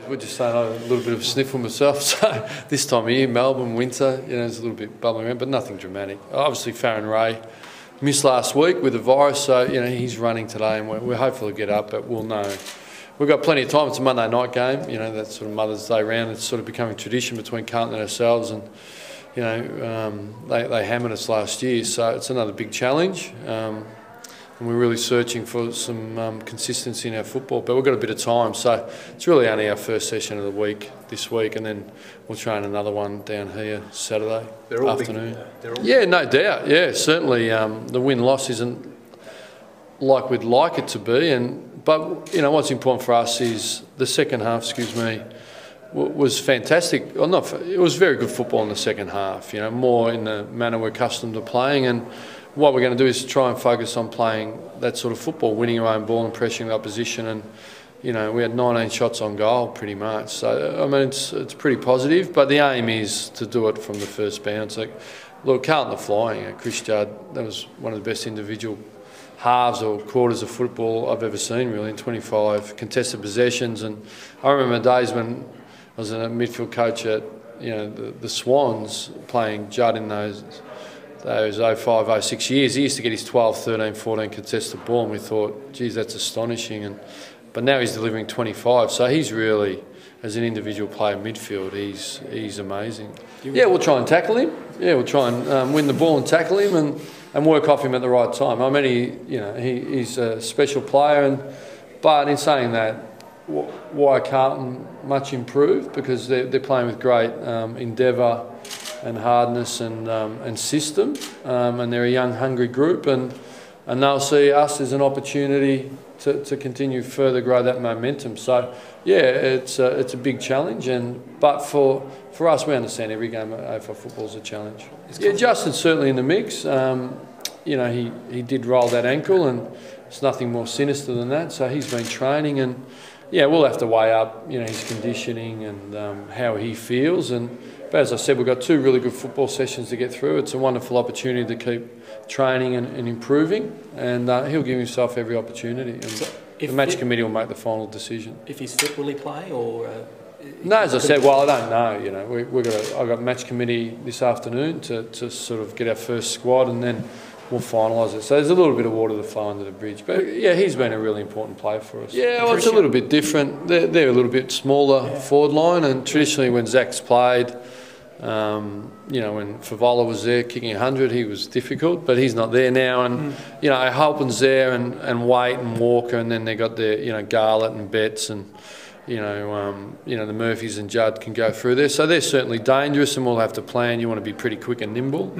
We're just saying a little bit of a sniffle myself. So this time of year, Melbourne, winter, there's a little bit bubbling around, but nothing dramatic. Obviously, Farron Ray missed last week with the virus, so he's running today, and we're hopeful to get up, but we'll know. We've got plenty of time. It's a Monday night game. That sort of Mother's Day round. It's sort of becoming tradition between Carlton and ourselves, and they hammered us last year, so it's another big challenge. And we're really searching for some consistency in our football, but we've got a bit of time, so it's really only our first session of the week this week, and then we'll train another one down here Saturday afternoon. Yeah, no doubt. Yeah, certainly the win-loss isn't like we'd like it to be, but what's important for us is the second half. Was fantastic. It was very good football in the second half. More in the manner we're accustomed to playing, and what we're going to do is try and focus on playing that sort of football, winning our own ball and pressuring the opposition. And we had 19 shots on goal pretty much. So I mean, it's pretty positive. But the aim is to do it from the first bounce. Look, Carlton are flying. Chris Judd, that was one of the best individual halves or quarters of football I've ever seen, really, in 25 contested possessions. And I remember days when I was a midfield coach at the Swans, playing Judd in those 05, 06 years. He used to get his 12, 13, 14 contested ball, and we thought, geez, that's astonishing. But now he's delivering 25, so he's really, as an individual player midfield, he's amazing. Yeah, we'll try and tackle him. Yeah, we'll try and win the ball and tackle him and work off him at the right time. I mean, he's a special player, but in saying that, why Carlton much improved? Because they're playing with great endeavour and hardness and system, and they're a young, hungry group, and they'll see us as an opportunity to continue further grow that momentum. So, yeah, it's a big challenge, but for us, we understand every game of AFL football is a challenge. Yeah, Justin's certainly in the mix. He did roll that ankle, and it's nothing more sinister than that. So he's been training, and yeah, we'll have to weigh up his conditioning and how he feels. But as I said, we've got 2 really good football sessions to get through. It's a wonderful opportunity to keep training and improving, and he'll give himself every opportunity. And the match committee will make the final decision. If he's fit, will he play? Or no, as I said, I don't know. I've got match committee this afternoon to sort of get our first squad, and then we'll finalise it. So there's a little bit of water to flow under the bridge. But yeah, he's been a really important player for us. Yeah, well, it's a little bit different. They're a little bit smaller forward line, and traditionally when Zach's played, when Favola was there kicking 100, he was difficult, but he's not there now. And Halpin's there, and Waite and Walker, and then they got their Garlett and Betts, and the Murphys and Judd can go through there. So they're certainly dangerous, and we'll have to plan. You want to be pretty quick and nimble.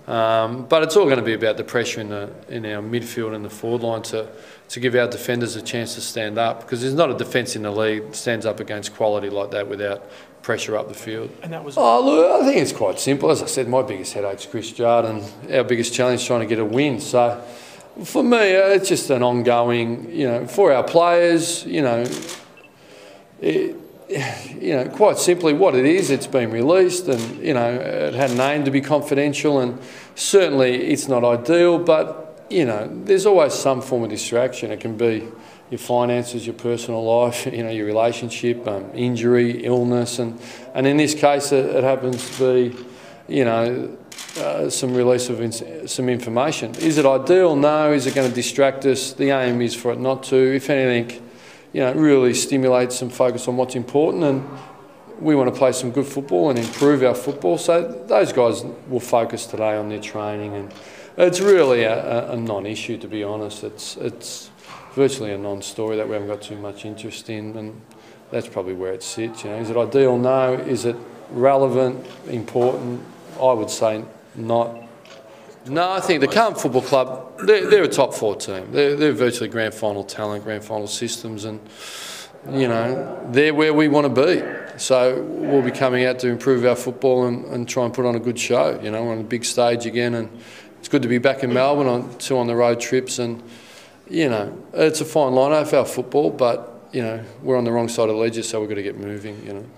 But it's all going to be about the pressure in our midfield and the forward line to give our defenders a chance to stand up, because there's not a defence in the league that stands up against quality like that without pressure up the field. And that was. Oh, look, I think it's quite simple. As I said, my biggest headache's Chris Judd, and our biggest challenge is trying to get a win. So for me, it's just an ongoing, for our players, quite simply what it is, it's been released, and it had an aim to be confidential, and certainly it's not ideal, but there's always some form of distraction. It can be your finances, your personal life, your relationship, injury, illness, and in this case it happens to be some release of some information. Is it ideal? No. Is it going to distract us? The aim is for it not to. If anything, really stimulate some focus on what's important, and we want to play some good football and improve our football. So those guys will focus today on their training, and it's really a non-issue, to be honest. It's virtually a non-story that we haven't got too much interest in, and that's probably where it sits. Is it ideal? No. Is it relevant, important? I would say not. No, I think the Carlton Football Club, they're a top 4 team. They're virtually grand final talent, grand final systems, and they're where we want to be. So we'll be coming out to improve our football and try and put on a good show. We're on a big stage again, and it's good to be back in Melbourne on 2 on-the-road trips, and it's a fine line, AFL football, but we're on the wrong side of the ledger, so we've got to get moving.